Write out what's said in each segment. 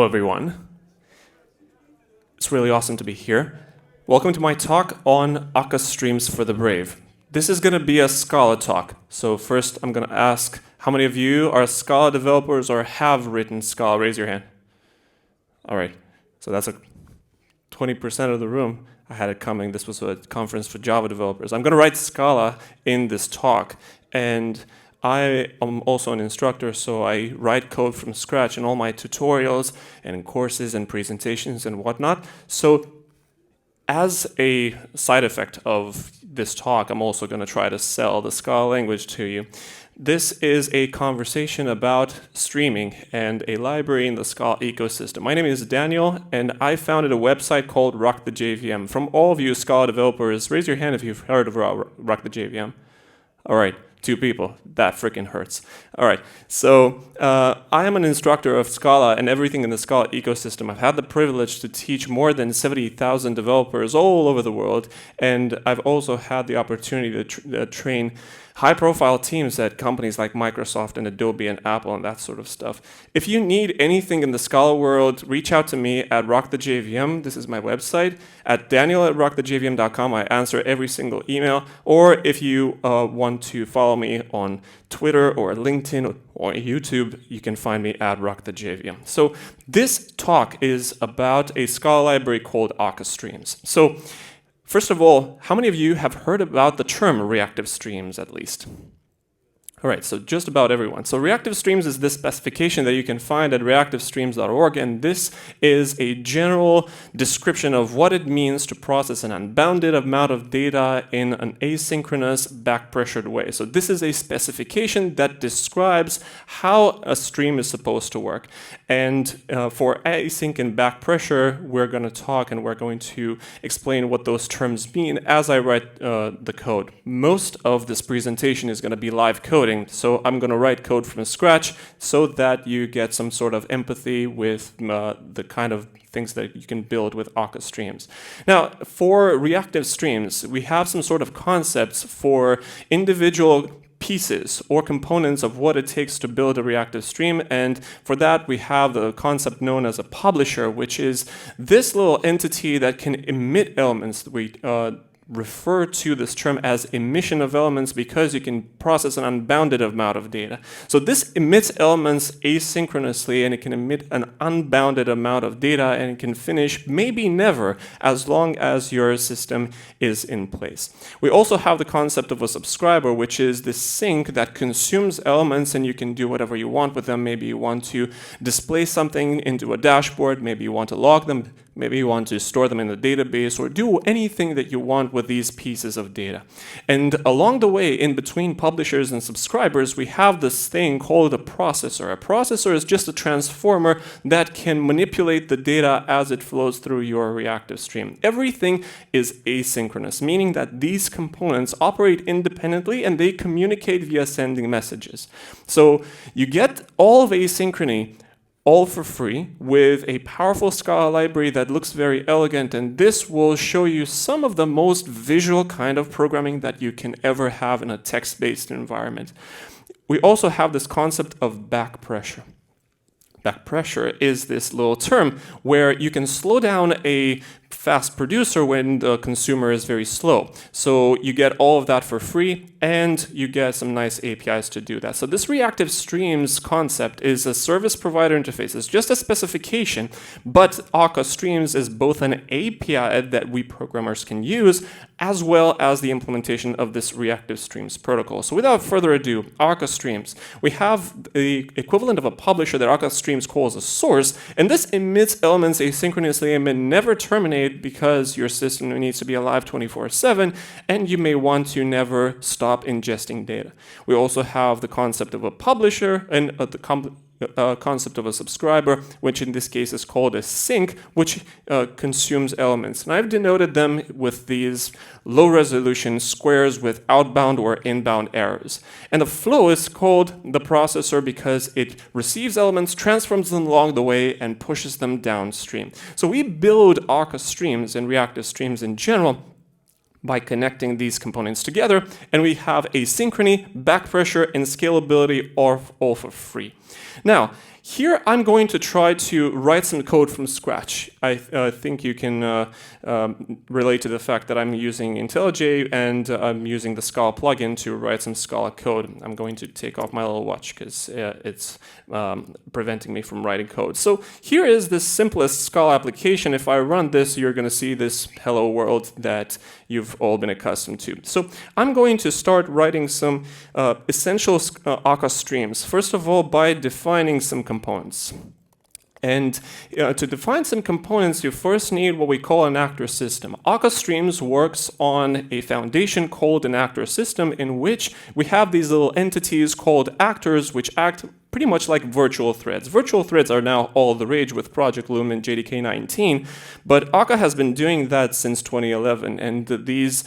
everyone. It's really awesome to be here. Welcome to my talk on Akka Streams for the Brave. This is going to be a Scala talk. So first I'm going to ask, how many of you are Scala developers or have written Scala? Raise your hand. All right. So that's 20% of the room. I had it coming. This was a conference for Java developers. I'm going to write Scala in this talk. And I am also an instructor, so I write code from scratch in all my tutorials and in courses and presentations and whatnot. So as a side effect of this talk, I'm also going to try to sell the Scala language to you. This is a conversation about streaming and a library in the Scala ecosystem. My name is Daniel, and I founded a website called Rock the JVM. From all of you Scala developers, raise your hand if you've heard of Rock the JVM. All right. 2 people. That freaking hurts. All right. So I am an instructor of Scala and everything in the Scala ecosystem. I've had the privilege to teach more than 70,000 developers all over the world, and I've also had the opportunity to train high-profile teams at companies like Microsoft and Adobe and Apple and that sort of stuff. If you need anything in the Scala world, reach out to me at Rock the JVM. This is my website. At daniel@rockthejvm.com, I answer every single email. Or if you want to follow me on Twitter or LinkedIn or YouTube, you can find me at Rock the JVM. So this talk is about a Scala library called Akka Streams. So first of all, how many of you have heard about the term Reactive Streams at least? All right, so just about everyone. So Reactive Streams is this specification that you can find at reactivestreams.org, and this is a general description of what it means to process an unbounded amount of data in an asynchronous, back-pressured way. So this is a specification that describes how a stream is supposed to work. And for async and back pressure, we're going to talk and we're going to explain what those terms mean as I write the code. Most of this presentation is going to be live coding. So I'm going to write code from scratch so that you get some sort of empathy with the kind of things that you can build with Akka Streams. Now, for Reactive Streams, we have some sort of concepts for individual pieces or components of what it takes to build a reactive stream, and for that we have the concept known as a publisher, which is this little entity that can emit elements. We refer to this term as emission of elements because you can process an unbounded amount of data. So this emits elements asynchronously, and it can emit an unbounded amount of data, and it can finish maybe never as long as your system is in place. We also have the concept of a subscriber, which is this sink that consumes elements, and you can do whatever you want with them. Maybe you want to display something into a dashboard, maybe you want to log them, maybe you want to store them in the database, or do anything that you want with these pieces of data. And along the way, in between publishers and subscribers, we have this thing called a processor. A processor is just a transformer that can manipulate the data as it flows through your reactive stream. Everything is asynchronous, meaning that these components operate independently and they communicate via sending messages. So you get all of asynchrony all for free with a powerful Scala library that looks very elegant, and this will show you some of the most visual kind of programming that you can ever have in a text-based environment. We also have this concept of back pressure. Back pressure is this little term where you can slow down a fast producer when the consumer is very slow. So you get all of that for free, and you get some nice APIs to do that. So this Reactive Streams concept is a service provider interface. It's just a specification, but Akka Streams is both an API that we programmers can use, as well as the implementation of this Reactive Streams protocol. So without further ado, Akka Streams. We have the equivalent of a publisher that Akka Streams calls a source, and this emits elements asynchronously and may never terminate because your system needs to be alive 24/7, and you may want to never stop ingesting data. We also have the concept of a publisher and the concept of a subscriber, which in this case is called a sink, which consumes elements. And I've denoted them with these low-resolution squares with outbound or inbound errors. And the flow is called the processor because it receives elements, transforms them along the way, and pushes them downstream. So we build Akka Streams and Reactive Streams in general by connecting these components together, and we have asynchrony, back pressure, and scalability all for free. Now, Here I'm going to try to write some code from scratch. I think you can relate to the fact that I'm using IntelliJ and I'm using the Scala plugin to write some Scala code. I'm going to take off my little watch because it's preventing me from writing code. So here is the simplest Scala application. If I run this, you're going to see this hello world that you've all been accustomed to. So I'm going to start writing some essential Akka streams. First of all, by defining some components. And to define some components, you first need what we call an actor system. Akka Streams works on a foundation called an actor system, in which we have these little entities called actors, which act pretty much like virtual threads. Virtual threads are now all the rage with Project Loom and JDK 19, but Akka has been doing that since 2011, and these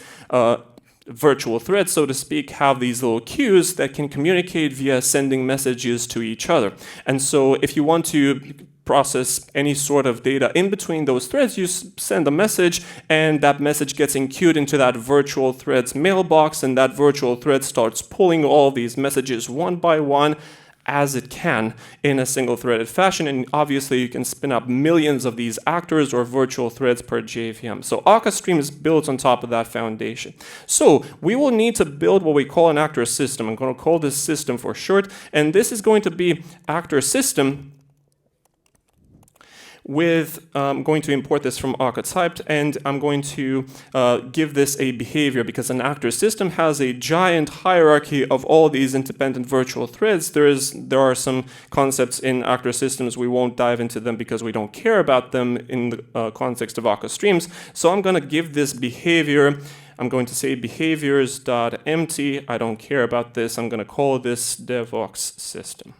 virtual threads, so to speak, have these little queues that can communicate via sending messages to each other. And so if you want to process any sort of data in between those threads, you send a message, and that message gets enqueued into that virtual thread's mailbox, and that virtual thread starts pulling all these messages one by one as it can in a single threaded fashion. And obviously you can spin up millions of these actors or virtual threads per JVM. So Akka Streams builds on top of that foundation. So we will need to build what we call an actor system. I'm going to call this system for short, and this is going to be actor system with, I'm going to import this from Akka typed, and I'm going to give this a behavior, because an actor system has a giant hierarchy of all these independent virtual threads. There are some concepts in actor systems, we won't dive into them because we don't care about them in the context of Akka Streams. So I'm going to give this behavior, I'm going to say behaviors.empty, I don't care about this, I'm going to call this devox system.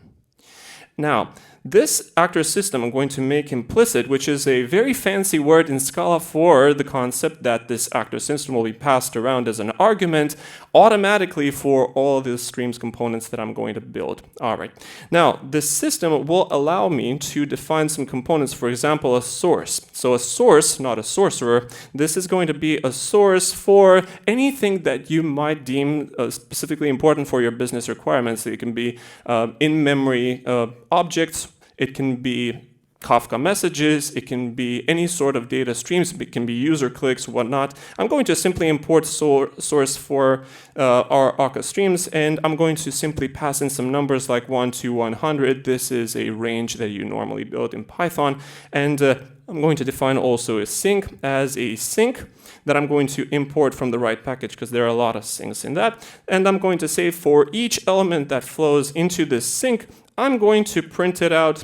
Now, this actor system I'm going to make implicit, which is a very fancy word in Scala for the concept that this actor system will be passed around as an argument automatically for all the streams components that I'm going to build. All right. Now, this system will allow me to define some components, for example, a source. So a source, not a sorcerer, this is going to be a source for anything that you might deem specifically important for your business requirements. It can be in-memory objects, it can be Kafka messages, it can be any sort of data streams, it can be user clicks, whatnot. I'm going to simply import source for our Akka streams, and I'm going to simply pass in some numbers like 1 to 100. This is a range that you normally build in Python. And I'm going to define also a sync as a sync that I'm going to import from the right package, because there are a lot of syncs in that. And I'm going to say for each element that flows into this sync, I'm going to print it out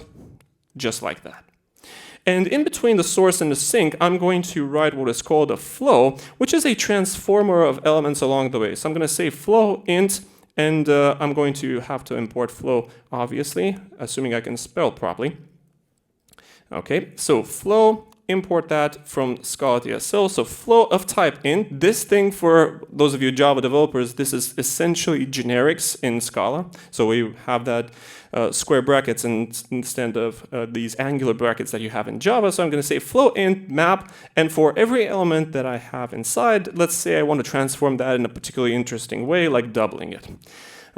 just like that. And in between the source and the sync, I'm going to write what is called a flow, which is a transformer of elements along the way. So I'm going to say flow int, and I'm going to have to import flow, obviously, assuming I can spell properly. Okay, so flow, import that from Scala DSL. So flow of type int. This thing, for those of you Java developers, this is essentially generics in Scala. So we have that square brackets instead of these angular brackets that you have in Java. So I'm going to say flow int map, and for every element that I have inside, let's say I want to transform that in a particularly interesting way, like doubling it.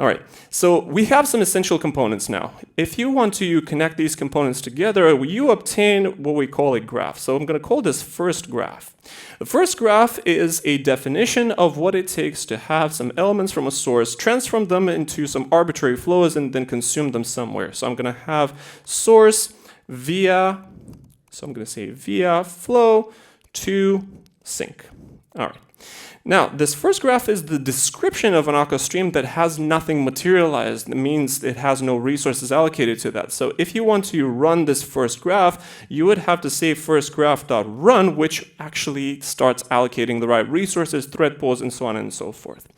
All right, so we have some essential components now. If you want to connect these components together, you obtain what we call a graph. So I'm going to call this first graph. The first graph is a definition of what it takes to have some elements from a source, transform them into some arbitrary flows, and then consume them somewhere. So I'm going to have source via, so I'm going to say via flow to sync. All right. Now, this first graph is the description of an Akka stream that has nothing materialized. It means it has no resources allocated to that. So if you want to run this first graph, you would have to say firstgraph.run, which actually starts allocating the right resources, thread pools, and so on and so forth.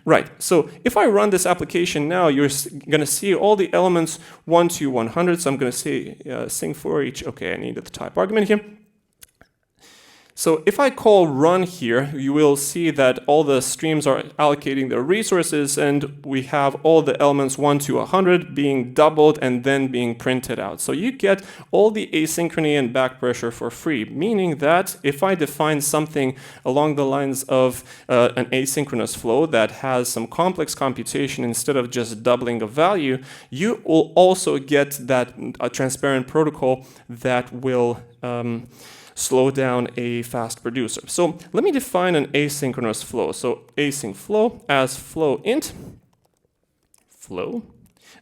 Right, so if I run this application now, you're going to see all the elements 1 to 100. So I'm going to say sync for each. Okay, I needed the type argument here. So if I call run here, you will see that all the streams are allocating their resources, and we have all the elements 1 to 100 being doubled and then being printed out. So you get all the asynchrony and back pressure for free, meaning that if I define something along the lines of an asynchronous flow that has some complex computation instead of just doubling a value, you will also get that transparent protocol that will slow down a fast producer. So let me define an asynchronous flow. So async flow as flow int, flow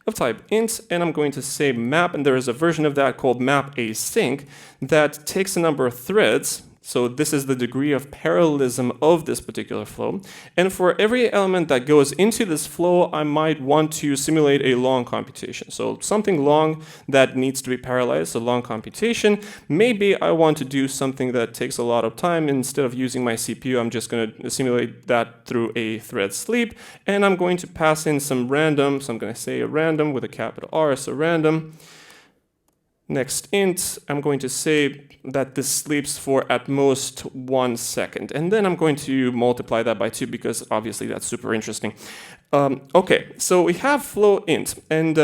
of type int, and I'm going to say map, and there is a version of that called map async that takes a number of threads. So this is the degree of parallelism of this particular flow. And for every element that goes into this flow, I might want to simulate a long computation. So something long that needs to be parallelized, a long computation. Maybe I want to do something that takes a lot of time. Instead of using my CPU, I'm just going to simulate that through a thread sleep. And I'm going to pass in some random. So I'm going to say a random with a capital R, so random. Next int, I'm going to say that this sleeps for at most 1 second. And then I'm going to multiply that by 2 because obviously that's super interesting. Okay, so we have flow int. And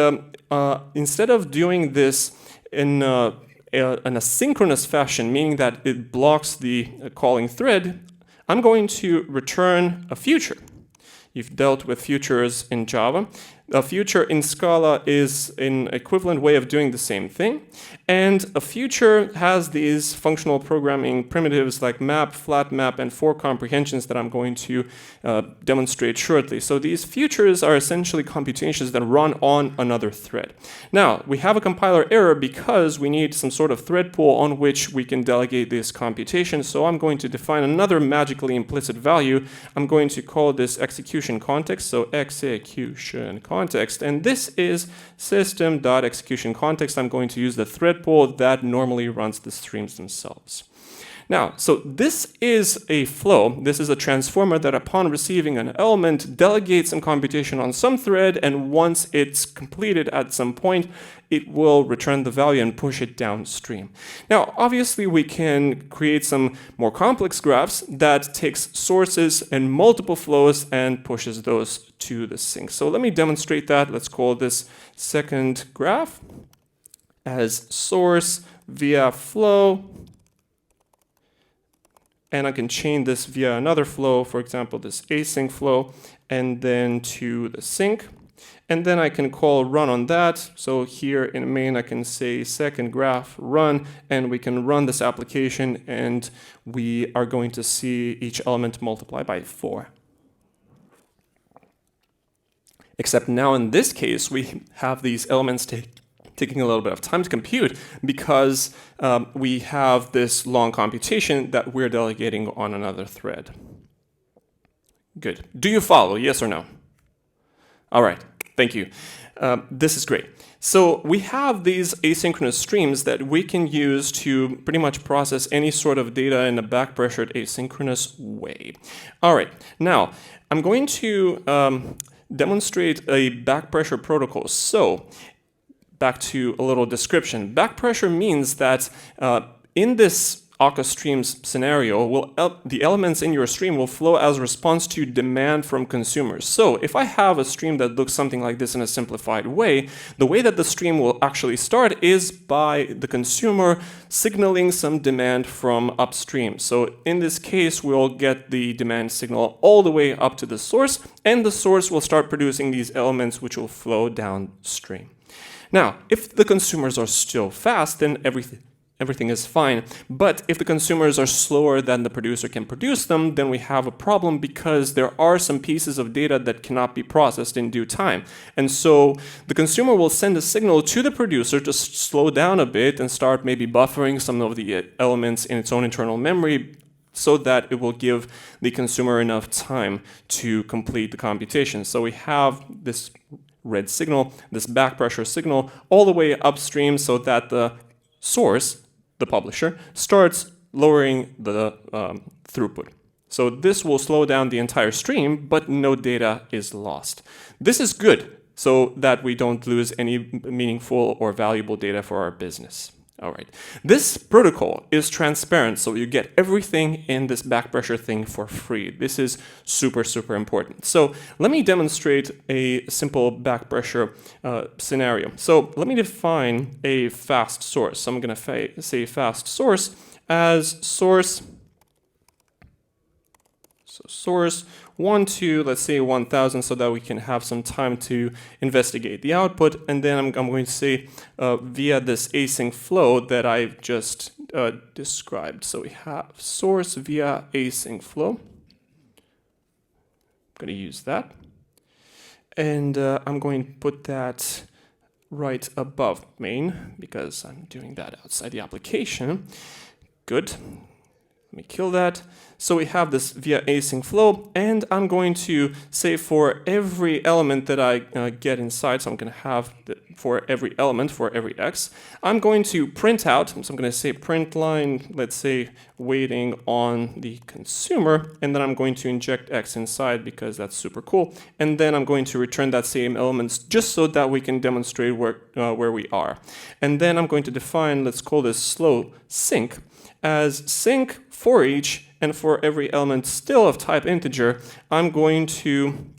instead of doing this in an asynchronous fashion, meaning that it blocks the calling thread, I'm going to return a future. You've dealt with futures in Java. A future in Scala is an equivalent way of doing the same thing. And a future has these functional programming primitives like map, flat map, and for comprehensions that I'm going to demonstrate shortly. So these futures are essentially computations that run on another thread. Now, we have a compiler error because we need some sort of thread pool on which we can delegate this computation. So I'm going to define another magically implicit value. I'm going to call this execution context, so execution context, and this is system.execution context. I'm going to use the thread pool that normally runs the streams themselves. Now, so this is a flow. This is a transformer that upon receiving an element delegates some computation on some thread, and once it's completed at some point, it will return the value and push it downstream. Now, obviously, we can create some more complex graphs that takes sources and multiple flows and pushes those to the sink. So let me demonstrate that. Let's call this second graph as source via flow. And I can chain this via another flow, for example, this async flow, and then to the sink. And then I can call run on that. So here in main, I can say second graph run, and we can run this application, and we are going to see each element multiply by 4. Except now in this case, we have these elements taking a little bit of time to compute because we have this long computation that we're delegating on another thread. Good. Do you follow? Yes or no? All right. Thank you. This is great. So we have these asynchronous streams that we can use to pretty much process any sort of data in a back-pressured asynchronous way. All right. Now, I'm going to demonstrate a back-pressure protocol. So back to a little description. Back pressure means that in this Akka Streams scenario, the elements in your stream will flow as a response to demand from consumers. So if I have a stream that looks something like this in a simplified way, the way that the stream will actually start is by the consumer signaling some demand from upstream. So in this case, we'll get the demand signal all the way up to the source, and the source will start producing these elements which will flow downstream. Now, if the consumers are still fast, then everything is fine. But if the consumers are slower than the producer can produce them, then we have a problem because there are some pieces of data that cannot be processed in due time. And so the consumer will send a signal to the producer to slow down a bit and start maybe buffering some of the elements in its own internal memory so that it will give the consumer enough time to complete the computation. So we have this red signal, this back pressure signal, all the way upstream so that the source, the publisher, starts lowering the throughput. So this will slow down the entire stream, but no data is lost. This is good so that we don't lose any meaningful or valuable data for our business. All right. This protocol is transparent, so you get everything in this backpressure thing for free. This is super, super important. So let me demonstrate a simple backpressure scenario. So let me define a fast source. So I'm going to say fast source as source. So source 1 to, let's say, 1000, so that we can have some time to investigate the output. And then I'm going to say via this async flow that I've just described. So we have source via async flow. I'm going to use that. And I'm going to put that right above main, because I'm doing that outside the application. Good. Let me kill that. So we have this via async flow, and I'm going to say for every element that I get inside, so I'm going to have for every element, for every x, I'm going to print out, so I'm going to say print line, let's say waiting on the consumer, and then I'm going to inject x inside because that's super cool, and then I'm going to return that same elements just so that we can demonstrate where we are. And then I'm going to define, let's call this slow sync, as sync for each, and for every element still of type integer, I'm going to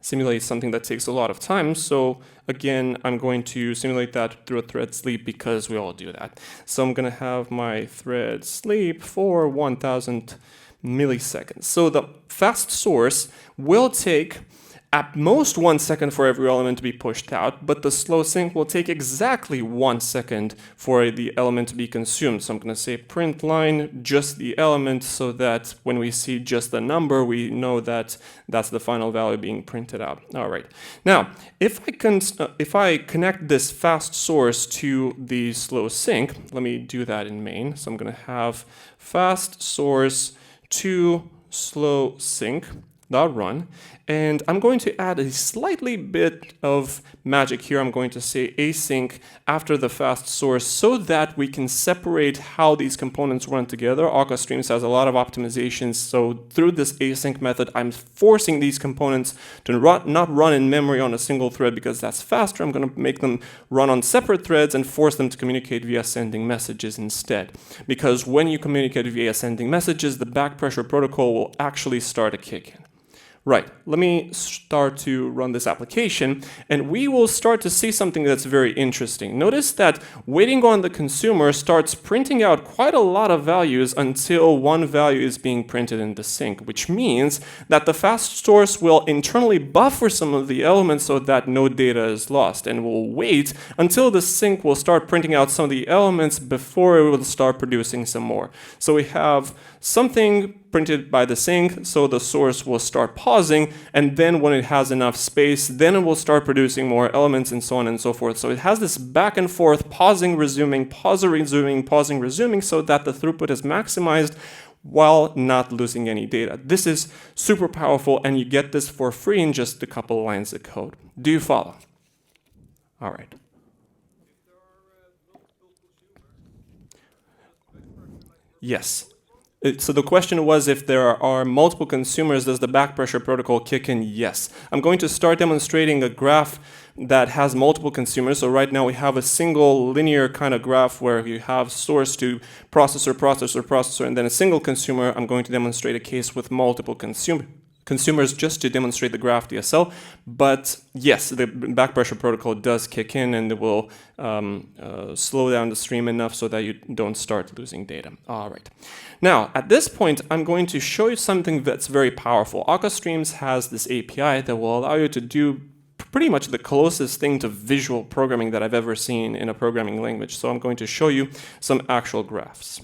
simulate something that takes a lot of time. So again, I'm going to simulate that through a thread sleep because we all do that. So I'm going to have my thread sleep for 1000 milliseconds. So the fast source will take at most 1 second for every element to be pushed out, but the slow sync will take exactly 1 second for the element to be consumed. So I'm going to say print line just the element, so that when we see just the number, we know that that's the final value being printed out. All right. Now, if I connect this fast source to the slow sync, let me do that in main. So I'm going to have fast source to slow sync dot run, and I'm going to add a slightly bit of magic here. I'm going to say async after the fast source so that we can separate how these components run together. Akka Streams has a lot of optimizations, so through this async method, I'm forcing these components to not run in memory on a single thread because that's faster. I'm going to make them run on separate threads and force them to communicate via sending messages instead. Because when you communicate via sending messages, the backpressure protocol will actually start to kick in. Right, let me start to run this application, and we will start to see something that's very interesting. Notice that waiting on the consumer starts printing out quite a lot of values until one value is being printed in the sync, which means that the fast source will internally buffer some of the elements so that no data is lost, and will wait until the sync will start printing out some of the elements before it will start producing some more. So we have something printed by the sync, so the source will start pausing, and then when it has enough space, then it will start producing more elements, and so on and so forth. So it has this back and forth, pausing, resuming, pausing, resuming, pausing, resuming, so that the throughput is maximized while not losing any data. This is super powerful, and you get this for free in just a couple lines of code. Do you follow? All right. Yes. So the question was, if there are multiple consumers, does the backpressure protocol kick in? Yes. I'm going to start demonstrating a graph that has multiple consumers. So right now we have a single linear kind of graph where you have source to processor, processor, processor, and then a single consumer. I'm going to demonstrate a case with multiple consumers just to demonstrate the graph DSL. But yes, the backpressure protocol does kick in, and it will slow down the stream enough so that you don't start losing data. All right. Now, at this point, I'm going to show you something that's very powerful. Akka Streams has this API that will allow you to do pretty much the closest thing to visual programming that I've ever seen in a programming language. So I'm going to show you some actual graphs.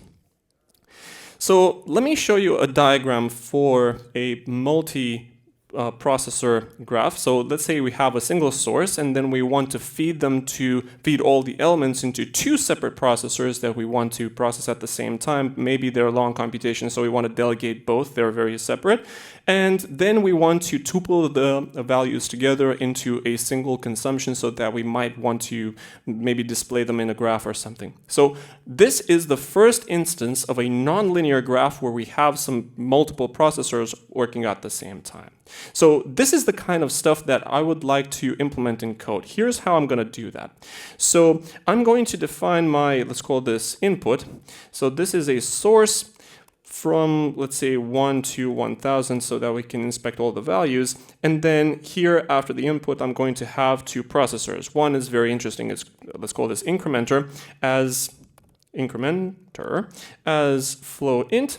So let me show you a diagram for a multi-processor graph. So let's say we have a single source, and then we want to feed all the elements into two separate processors that we want to process at the same time. Maybe they're long computations, so we want to delegate both. They're very separate. And then we want to tuple the values together into a single consumption so that we might want to maybe display them in a graph or something. So this is the first instance of a nonlinear graph where we have some multiple processors working at the same time. So this is the kind of stuff that I would like to implement in code. Here's how I'm going to do that. So I'm going to define my, let's call this input. So this is a source from, let's say, 1 to 1000 so that we can inspect all the values. And then here after the input, I'm going to have two processors. One is very interesting. It's, let's call this incrementer as flow int.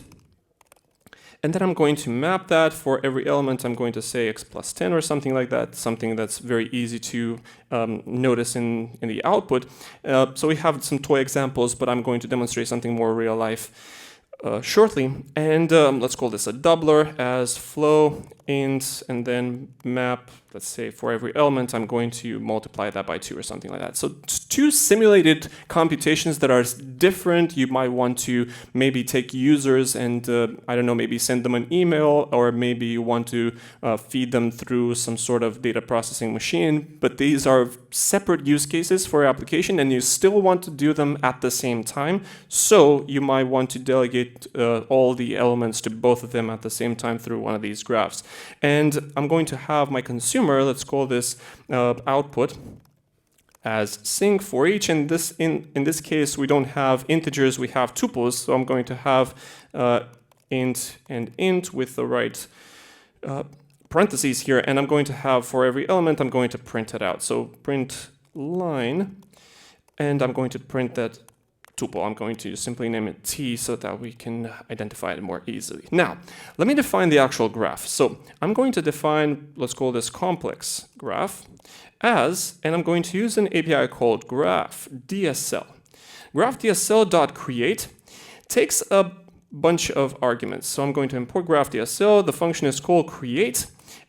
And then I'm going to map that for every element. I'm going to say x plus 10 or something like that, something that's very easy to notice in the output. So we have some toy examples, but I'm going to demonstrate something more real life shortly. And let's call this a doubler as flow int, and then map, let's say for every element, I'm going to multiply that by 2 or something like that. So two simulated computations that are different. You might want to maybe take users and, I don't know, maybe send them an email, or maybe you want to feed them through some sort of data processing machine. But these are separate use cases for your application, and you still want to do them at the same time. So you might want to delegate all the elements to both of them at the same time through one of these graphs. And I'm going to have my consumer, let's call this output, as sync for each. And this in this case, we don't have integers, we have tuples. So I'm going to have int and int with the right parentheses here. And I'm going to have for every element, I'm going to print it out. So print line, and I'm going to print that tuple. I'm going to simply name it T so that we can identify it more easily. Now, let me define the actual graph. So I'm going to define, let's call this complex graph as, and I'm going to use an API called graph DSL. Graph DSL.create takes a bunch of arguments. So I'm going to import graph DSL. The function is called create,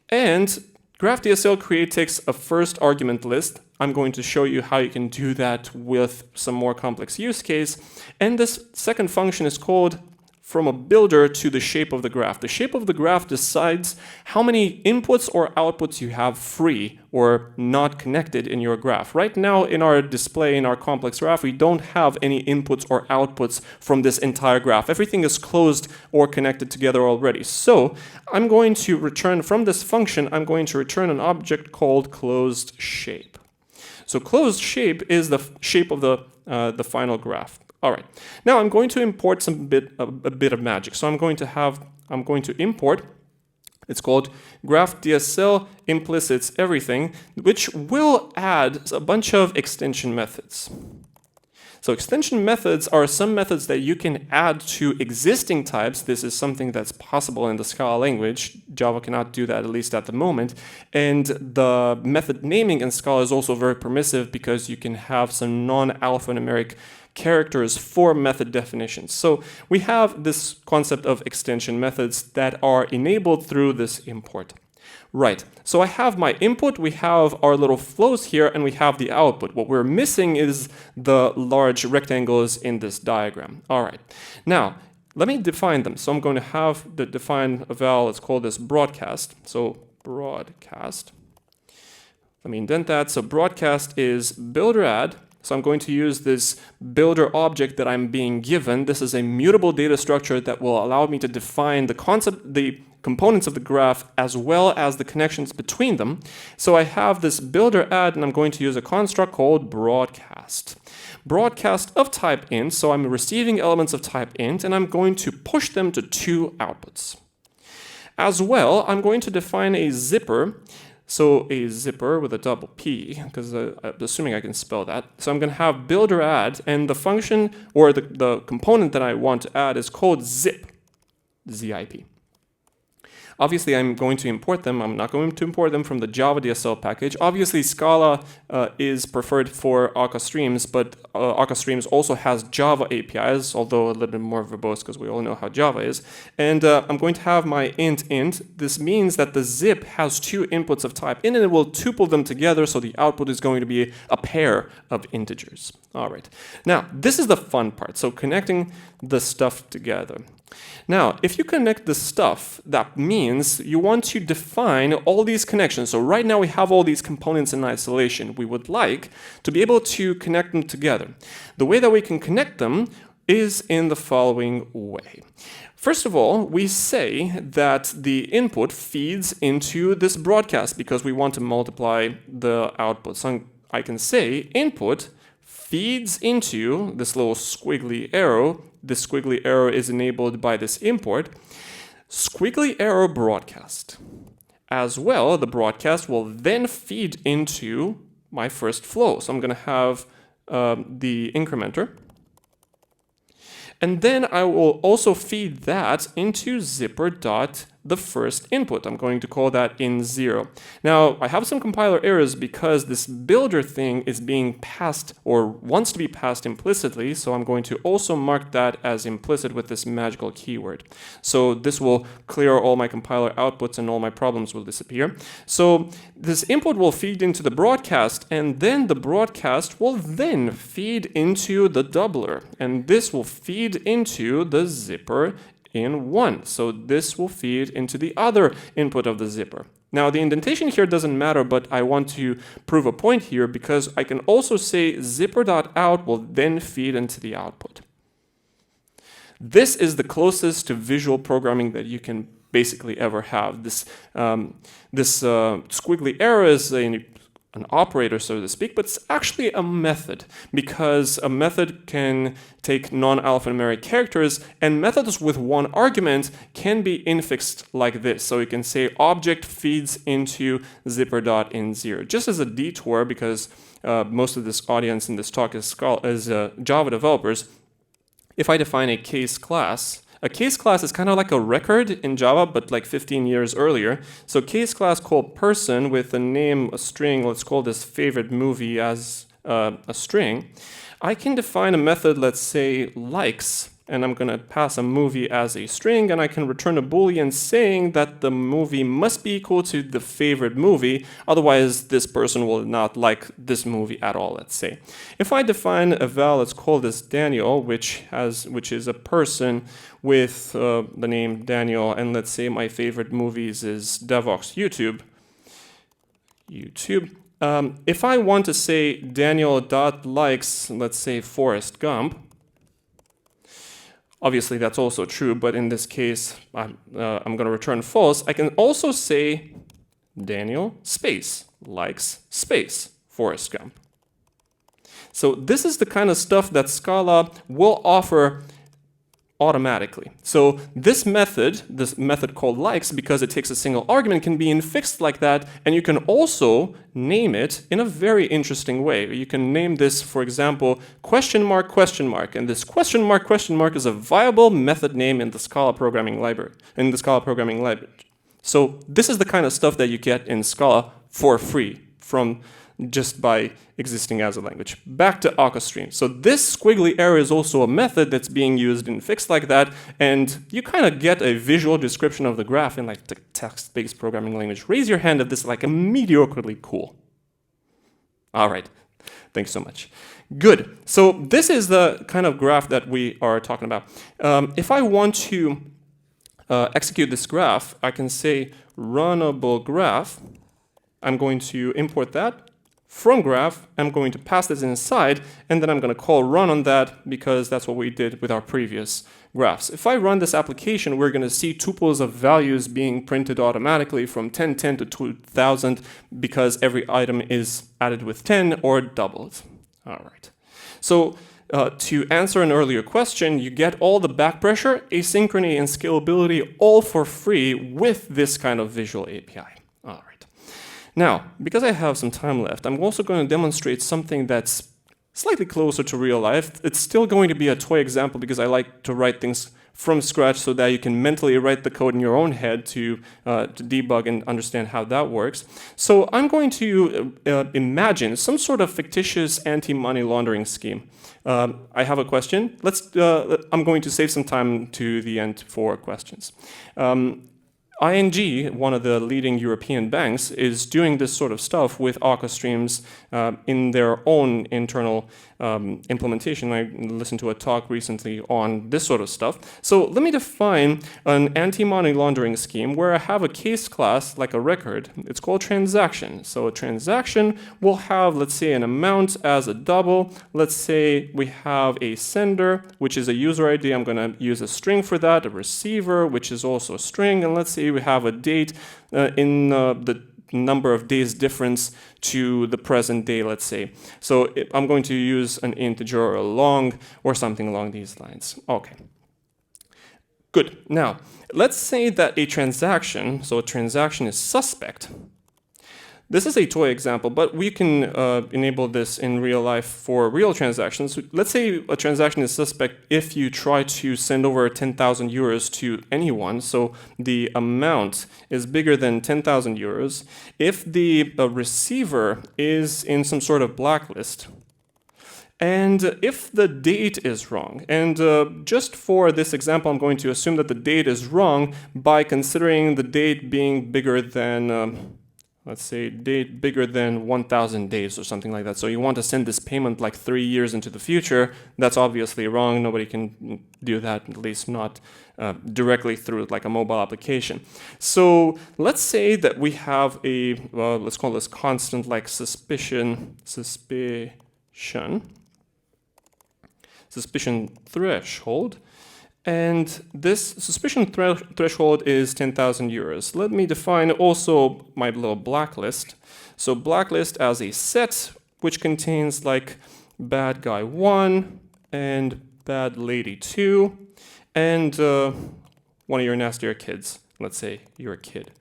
and graph DSL create takes a first argument list. I'm going to show you how you can do that with some more complex use case. And this second function is called from a builder to the shape of the graph. The shape of the graph decides how many inputs or outputs you have free or not connected in your graph. Right now in our display, in our complex graph, we don't have any inputs or outputs from this entire graph. Everything is closed or connected together already. So I'm going to return from this function, I'm going to return an object called closed shape. So closed shape is the shape of the final graph. All right. Now I'm going to import a bit of magic. So I'm going to import. It's called graph DSL implicits everything, which will add a bunch of extension methods. So extension methods are some methods that you can add to existing types. This is something that's possible in the Scala language. Java cannot do that, at least at the moment. And the method naming in Scala is also very permissive because you can have some non-alphanumeric characters for method definitions. So we have this concept of extension methods that are enabled through this import. Right, so I have my input, we have our little flows here, and we have the output. What we're missing is the large rectangles in this diagram. All right, now let me define them. So I'm going to define a val, let's call this broadcast. So broadcast, let me indent that. So broadcast is builder add. So I'm going to use this builder object that I'm being given. This is a mutable data structure that will allow me to define the concept, the components of the graph, as well as the connections between them. So I have this builder add, and I'm going to use a construct called broadcast. Broadcast of type int, so I'm receiving elements of type int, and I'm going to push them to two outputs. As well, I'm going to define a zipper. So a zipper with a double P, because I'm assuming I can spell that. So I'm going to have builder add, and the function or the component that I want to add is called zip, ZIP. Obviously, I'm going to import them. I'm not going to import them from the Java DSL package. Obviously, Scala is preferred for Akka Streams, but Akka Streams also has Java APIs, although a little bit more verbose because we all know how Java is. And I'm going to have my int. This means that the zip has two inputs of type int, and it will tuple them together, so the output is going to be a pair of integers. All right. Now, this is the fun part, so connecting the stuff together. Now, if you connect the stuff, that means you want to define all these connections. So right now we have all these components in isolation. We would like to be able to connect them together. The way that we can connect them is in the following way. First of all, we say that the input feeds into this broadcast because we want to multiply the output. So I can say input feeds into this little squiggly arrow. This squiggly arrow is enabled by this import. Squiggly arrow broadcast. As well, the broadcast will then feed into my first flow. So I'm going to have the incrementer. And then I will also feed that into zipper.the first input. I'm going to call that in0. Now, I have some compiler errors because this builder thing is being passed or wants to be passed implicitly. So I'm going to also mark that as implicit with this magical keyword. So this will clear all my compiler outputs and all my problems will disappear. So this input will feed into the broadcast, and then the broadcast will then feed into the doubler. And this will feed into the zipper in 1. So this will feed into the other input of the zipper. Now the indentation here doesn't matter, but I want to prove a point here because I can also say zipper.out will then feed into the output. This is the closest to visual programming that you can basically ever have. This squiggly arrow is an operator, so to speak, but it's actually a method because a method can take non-alphanumeric characters, and methods with one argument can be infixed like this. So you can say object feeds into zipper.in0. Just as a detour, because most of this audience in this talk is Java developers, if I define a case class is kind of like a record in Java, but like 15 years earlier. So case class called person with a name, a string, let's call this favorite movie as a string. I can define a method, let's say likes, and I'm going to pass a movie as a string, and I can return a boolean saying that the movie must be equal to the favorite movie, otherwise this person will not like this movie at all, let's say. If I define a val, let's call this Daniel, which is a person with the name Daniel, and let's say my favorite movies is Devox YouTube. If I want to say Daniel.likes, let's say Forrest Gump, obviously that's also true, but in this case, I'm going to return false. I can also say Daniel space likes space Forrest Gump. So this is the kind of stuff that Scala will offer automatically. So this method called likes, because it takes a single argument, can be infixed like that, and you can also name it in a very interesting way. You can name this, for example, question mark, and this question mark is a viable method name in the Scala programming library. So this is the kind of stuff that you get in Scala for free from just by existing as a language. Back to Akka Streams. So this squiggly arrow is also a method that's being used in fixed like that, and you kind of get a visual description of the graph in like the text-based programming language. Raise your hand if this is like a mediocrely cool. All right, thanks so much. Good. So this is the kind of graph that we are talking about. If I want to execute this graph, I can say runnable graph. I'm going to import that. From graph, I'm going to pass this inside, and then I'm going to call run on that because that's what we did with our previous graphs. If I run this application, we're going to see tuples of values being printed automatically from 1010 to 2000 because every item is added with 10 or doubled. All right. So to answer an earlier question, you get all the back pressure, asynchrony, and scalability all for free with this kind of visual API. All right. Now, because I have some time left, I'm also going to demonstrate something that's slightly closer to real life. It's still going to be a toy example because I like to write things from scratch so that you can mentally write the code in your own head to debug and understand how that works. So I'm going to imagine some sort of fictitious anti-money laundering scheme. I have a question. I'm going to save some time to the end for questions. ING, one of the leading European banks, is doing this sort of stuff with Akka Streams in their own internal implementation. I listened to a talk recently on this sort of stuff. So let me define an anti-money laundering scheme where I have a case class like a record. It's called transaction. So a transaction will have, let's say, an amount as a double. Let's say we have a sender, which is a user ID. I'm going to use a string for that, a receiver, which is also a string, and let's say we have a date in the number of days difference to the present day, let's say. So I'm going to use an integer or a long or something along these lines. Okay. Good. Now, let's say that a transaction, so a transaction is suspect. This is a toy example, but we can enable this in real life for real transactions. Let's say a transaction is suspect if you try to send over 10,000 euros to anyone, so the amount is bigger than 10,000 euros. If the receiver is in some sort of blacklist, and if the date is wrong, and just for this example, I'm going to assume that the date is wrong by considering the date being bigger than let's say date bigger than 1,000 days or something like that. So you want to send this payment like 3 years into the future. That's obviously wrong. Nobody can do that, at least not directly through like a mobile application. So let's say that we have a, let's call this constant like suspicion threshold. And this suspicion threshold is 10,000 euros. Let me define also my little blacklist. So blacklist as a set, which contains like bad guy 1 and bad lady 2, and one of your nastier kids. Let's say you're a kid.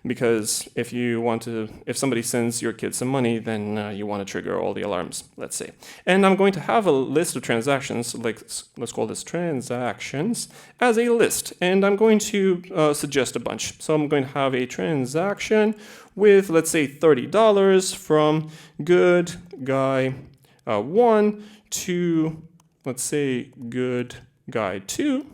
Because if somebody sends your kid some money, then you want to trigger all the alarms, let's say. And I'm going to have a list of transactions, like let's call this transactions, as a list. And I'm going to suggest a bunch. So I'm going to have a transaction with, let's say, $30 from good guy 1 to, let's say, good guy 2.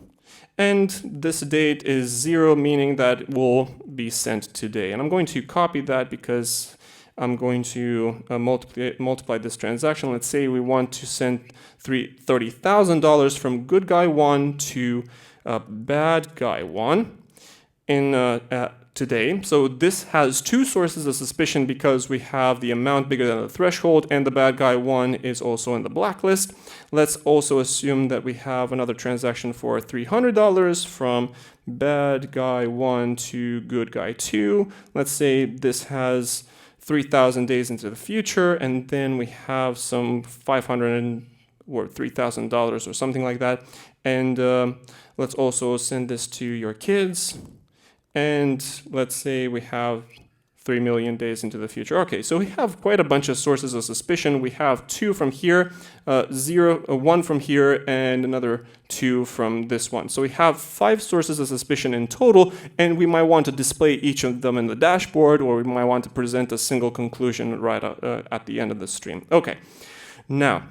And this date is 0, meaning that it will be sent today. And I'm going to copy that because I'm going to multiply this transaction. Let's say we want to send $30,000 from good guy 1 to bad guy 1 in today. So this has two sources of suspicion because we have the amount bigger than the threshold and the bad guy 1 is also in the blacklist. Let's also assume that we have another transaction for $300 from bad guy 1 to good guy 2. Let's say this has 3,000 days into the future, and then we have some $500 or $3,000 or something like that. And let's also send this to your kids. And let's say we have 3 million days into the future. Okay, so we have quite a bunch of sources of suspicion. We have 2 from here, 1 from here, and another 2 from this one. So we have 5 sources of suspicion in total, and we might want to display each of them in the dashboard, or we might want to present a single conclusion right at the end of the stream. Okay, now,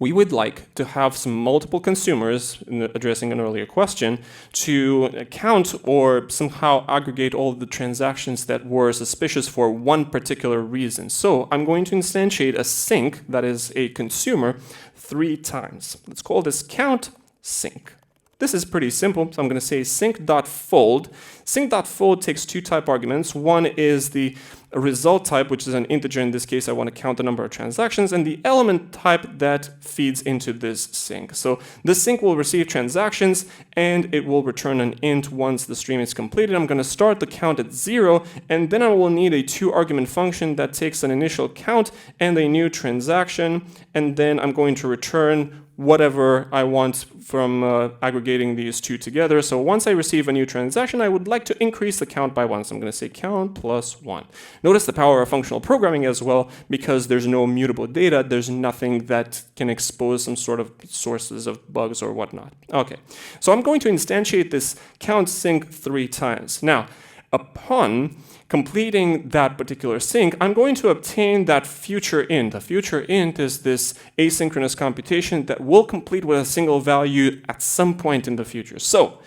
we would like to have some multiple consumers, addressing an earlier question, to count or somehow aggregate all of the transactions that were suspicious for one particular reason. So I'm going to instantiate a sync, that is a consumer, 3 times. Let's call this count sync. This is pretty simple, so I'm going to say sync.fold. Sync.fold takes 2 type arguments. One is the result type, which is an integer. In this case, I want to count the number of transactions, and the element type that feeds into this sync. So this sync will receive transactions, and it will return an int once the stream is completed. I'm going to start the count at 0, and then I will need a 2-argument function that takes an initial count and a new transaction, and then I'm going to return whatever I want from aggregating these 2 together. So once I receive a new transaction, I would like to increase the count by 1. So I'm going to say count plus 1. Notice the power of functional programming as well, because there's no mutable data. There's nothing that can expose some sort of sources of bugs or whatnot. Okay, so I'm going to instantiate this count sync 3 times. Now, upon completing that particular sync, I'm going to obtain that future int. The future int is this asynchronous computation that will complete with a single value at some point in the future. So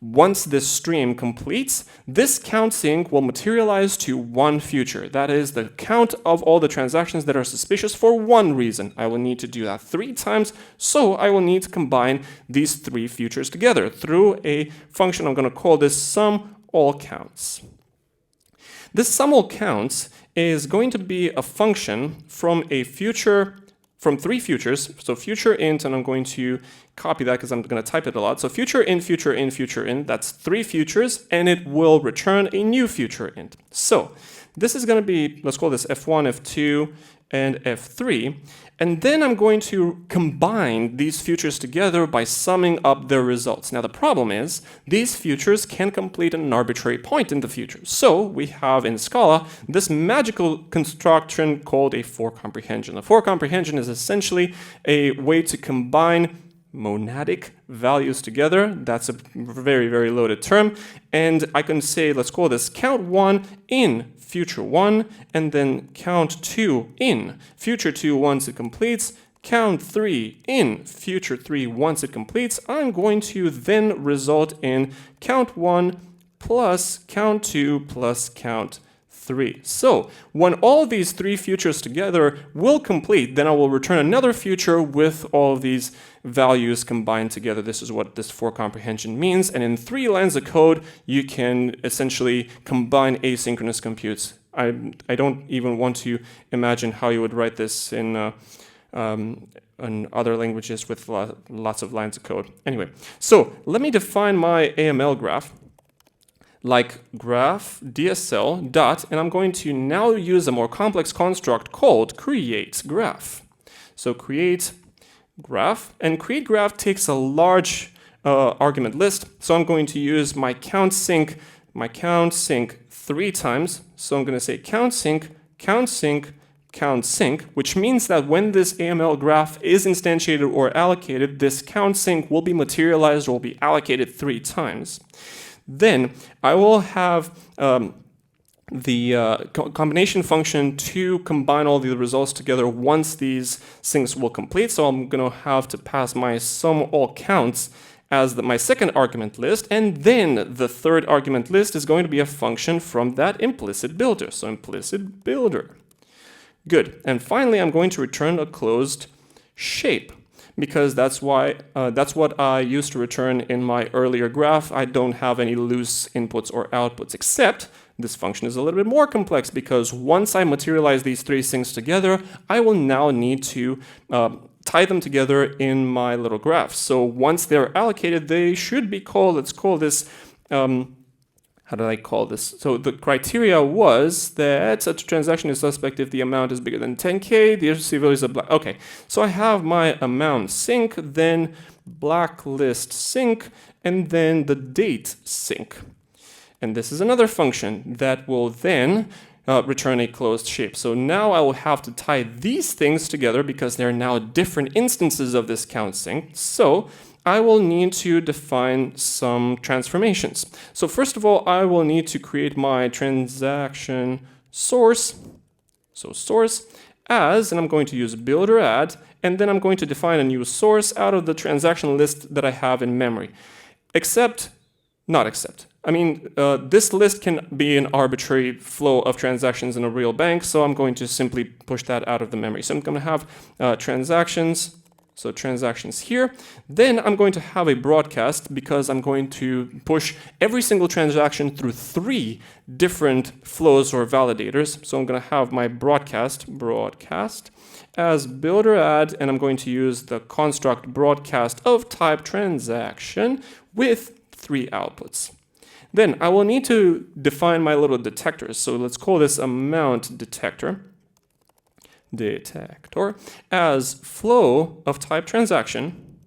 Once this stream completes, this count sync will materialize to one future. That is the count of all the transactions that are suspicious for one reason. I will need to do that 3 times, so I will need to combine these 3 futures together through a function. I'm going to call this sum all counts. This sum all counts is going to be a function from a future, from 3 futures. So future int, and I'm going to copy that because I'm going to type it a lot. So future in, future in, future in, that's 3 futures, and it will return a new future int. So this is going to be, let's call this f1, f2, and f3. And then I'm going to combine these futures together by summing up their results. Now the problem is, these futures can complete an arbitrary point in the future. So we have in Scala this magical construction called a for comprehension. A for comprehension is essentially a way to combine monadic values together. That's a very, very loaded term. And I can say, let's call this count 1 in future 1, and then count 2 in future 2 once it completes, count 3 in future 3 once it completes. I'm going to then result in count 1 plus count 2 plus count 3. So when all of these 3 futures together will complete, then I will return another future with all of these values combined together. This is what this for comprehension means. And in 3 lines of code, you can essentially combine asynchronous computes. I don't even want to imagine how you would write this in other languages with lots of lines of code. Anyway, so let me define my AML graph like graph DSL dot, and I'm going to now use a more complex construct called create graph. So create graph, and create graph takes a large argument list. So I'm going to use my count sync 3 times. So I'm going to say count sync, count sync, count sync, which means that when this AML graph is instantiated or allocated, this count sync will be materialized or will be allocated 3 times. Then I will have the combination function to combine all the results together once these syncs will complete. So I'm going to have to pass my sum all counts as my second argument list, and then the third argument list is going to be a function from that implicit builder. So implicit builder. Good. And finally, I'm going to return a closed shape, because that's what I used to return in my earlier graph. I don't have any loose inputs or outputs, except this function is a little bit more complex, because once I materialize these 3 things together, I will now need to tie them together in my little graph. So once they're allocated, they should be called, let's call this, how did I call this? So the criteria was that a transaction is suspect if the amount is bigger than 10K, the receiver is a black. Okay, so I have my amount sync, then blacklist sync, and then the date sync. And this is another function that will then return a closed shape. So now I will have to tie these things together because they're now different instances of this count sync. So I will need to define some transformations. So first of all, I will need to create my transaction source. So source as, and I'm going to use builder add, and then I'm going to define a new source out of the transaction list that I have in memory. I mean, this list can be an arbitrary flow of transactions in a real bank, so I'm going to simply push that out of the memory. So I'm going to have transactions. So transactions here. Then I'm going to have a broadcast because I'm going to push every single transaction through 3 different flows or validators. So I'm going to have my broadcast as builder add, and I'm going to use the construct broadcast of type transaction with 3 outputs. Then I will need to define my little detectors. So let's call this amount detector as flow of type transaction,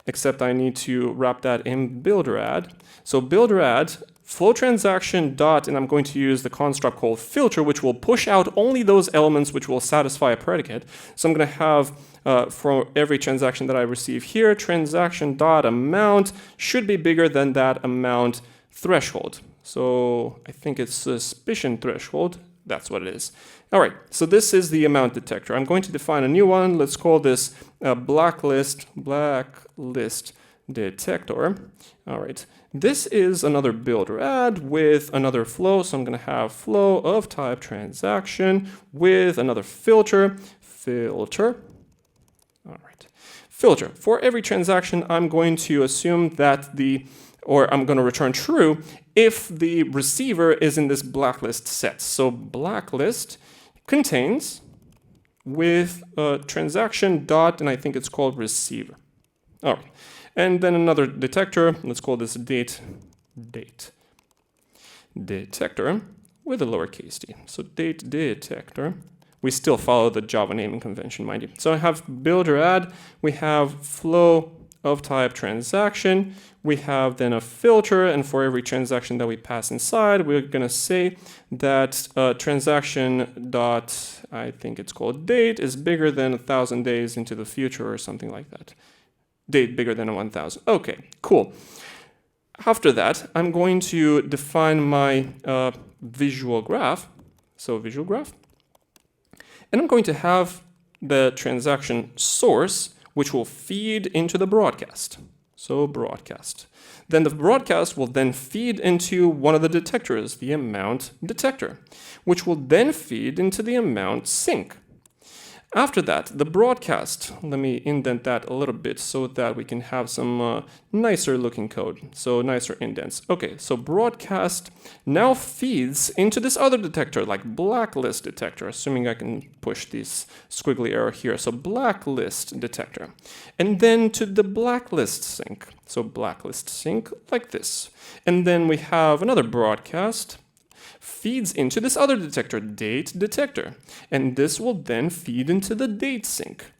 except I need to wrap that in builder add. So builder add flow transaction dot, and I'm going to use the construct called filter, which will push out only those elements which will satisfy a predicate. So I'm going to have for every transaction that I receive here, transaction dot amount should be bigger than that amount threshold. So I think it's suspicion threshold. That's what it is. All right, so this is the amount detector. I'm going to define a new one. Let's call this blacklist detector. All right, This is another builder add with another flow. So I'm going to have flow of type transaction with another filter. All right. Filter. For every transaction, I'm going to assume that I'm going to return true if the receiver is in this blacklist set. So blacklist contains with transaction dot, and I think it's called receiver. All right. And then another detector. Let's call this date detector with a lowercase d. So date detector. We still follow the Java naming convention, mind you. So I have builder add. We have flow of type transaction. We have then a filter, and for every transaction that we pass inside, we're going to say that transaction dot, I think it's called date, is bigger than 1,000 days into the future or something like that. Date bigger than 1,000. Okay, cool. After that, I'm going to define my visual graph. So visual graph. And I'm going to have the transaction source, which will feed into the broadcast. So broadcast. Then the broadcast will then feed into one of the detectors, the amount detector, which will then feed into the amount sync. After that, the broadcast, let me indent that a little bit so that we can have some nicer looking code, so nicer indents. Okay, so broadcast now feeds into this other detector, like blacklist detector, assuming I can push this squiggly arrow here. So blacklist detector. And then to the blacklist sync. So blacklist sync like this. And then we have another broadcast feeds into this other detector, date detector, and this will then feed into the date sync.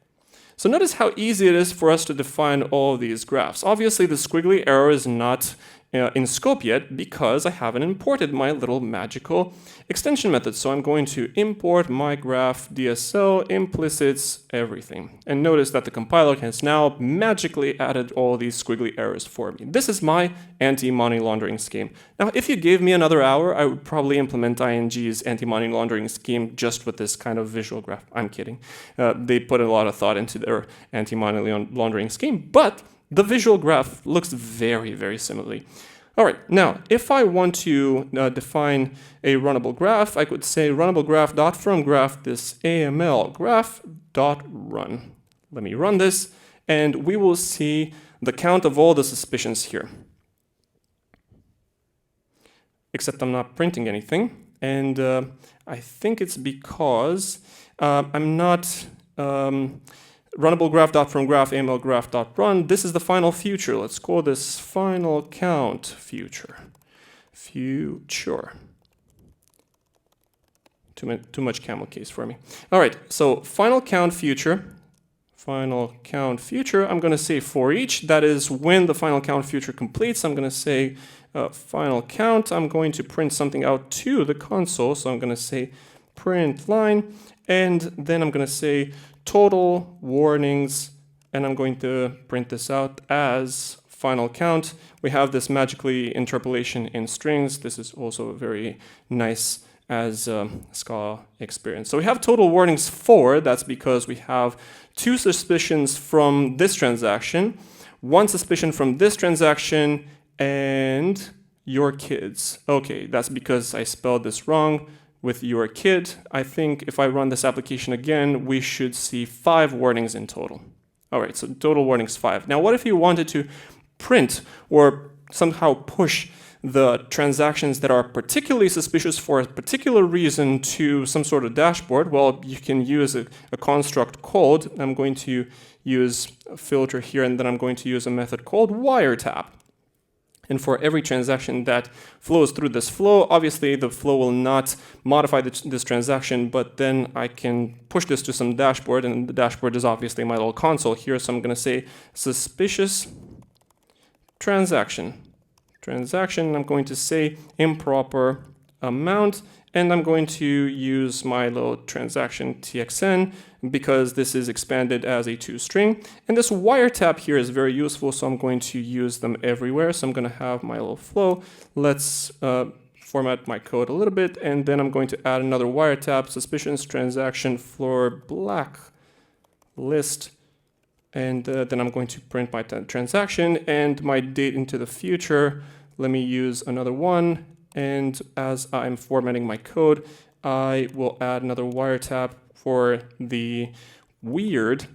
So notice how easy it is for us to define all of these graphs. Obviously, the squiggly arrow is not in scope yet because I haven't imported my little magical extension method. So I'm going to import my graph DSL implicits everything. And notice that the compiler has now magically added all these squiggly arrows for me. This is my anti-money laundering scheme. Now, if you gave me another hour, I would probably implement ING's anti-money laundering scheme just with this kind of visual graph. I'm kidding. They put a lot of thought into their anti-money laundering scheme, but the visual graph looks very, very similarly. All right, now, if I want to define a runnable graph, I could say runnable graph.from graph this AML graph.run. Let me run this, and we will see the count of all the suspicions here. Except I'm not printing anything, and I think it's because I'm not runnable graph.from graph AML graph.run. This is the final future. Let's call this final count future. Too much camel case for me. All right, so final count future. Final count future. I'm going to say for each. That is when the final count future completes. I'm going to say final count. I'm going to print something out to the console. So I'm going to say print line. And then I'm going to say total warnings, and I'm going to print this out as final count. We have this magically interpolation in strings. This is also very nice as Scala experience. So we have total warnings 4. That's because we have 2 suspicions from this transaction, 1 suspicion from this transaction, and your kids. Okay, that's because I spelled this wrong. With your kid, I think if I run this application again, we should see 5 warnings in total. All right, so total warnings 5. Now, what if you wanted to print or somehow push the transactions that are particularly suspicious for a particular reason to some sort of dashboard? Well, you can use a construct called, I'm going to use a filter here, and then I'm going to use a method called wiretap. And for every transaction that flows through this flow, obviously the flow will not modify this transaction, but then I can push this to some dashboard, and the dashboard is obviously my little console here. So I'm going to say suspicious transaction. I'm going to say improper amount, and I'm going to use my little transaction txn because this is expanded as a toString. And this wiretap here is very useful, so I'm going to use them everywhere. So I'm going to have my little flow. Let's format my code a little bit, and then I'm going to add another wiretap, suspicions transaction for black list. And then I'm going to print my transaction and my date into the future. let me use another one. And as I'm formatting my code, I will add another wiretap for the weird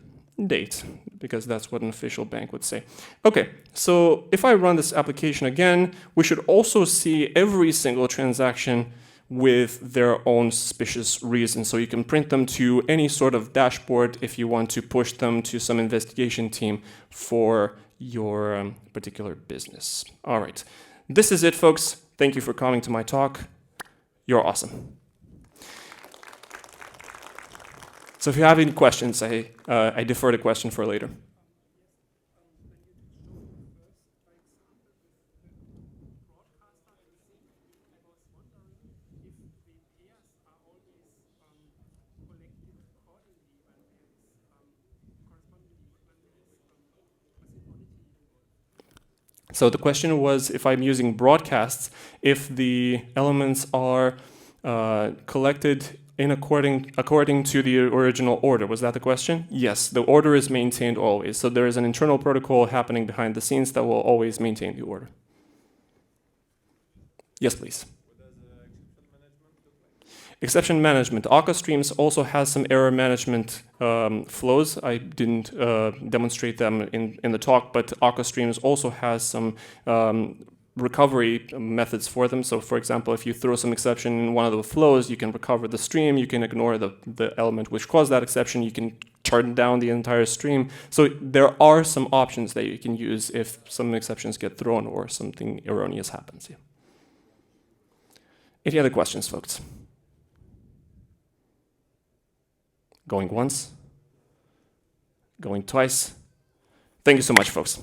date, because that's what an official bank would say. Okay, so if I run this application again, we should also see every single transaction with their own suspicious reason. So you can print them to any sort of dashboard if you want to push them to some investigation team for your particular business. All right, this is it, folks. Thank you for coming to my talk. You're awesome. So if you have any questions, I defer the question for later. So the question was, if I'm using broadcasts, if the elements are collected in according to the original order. Was that the question? Yes, the order is maintained always. So there is an internal protocol happening behind the scenes that will always maintain the order. Yes, please. Exception management. Akka Streams also has some error management flows. I didn't demonstrate them in the talk, but Akka Streams also has some recovery methods for them. So for example, if you throw some exception in one of the flows, you can recover the stream, you can ignore the element which caused that exception, you can turn down the entire stream. So there are some options that you can use if some exceptions get thrown or something erroneous happens. Yeah. Any other questions, folks? Going once, going twice. Thank you so much, folks.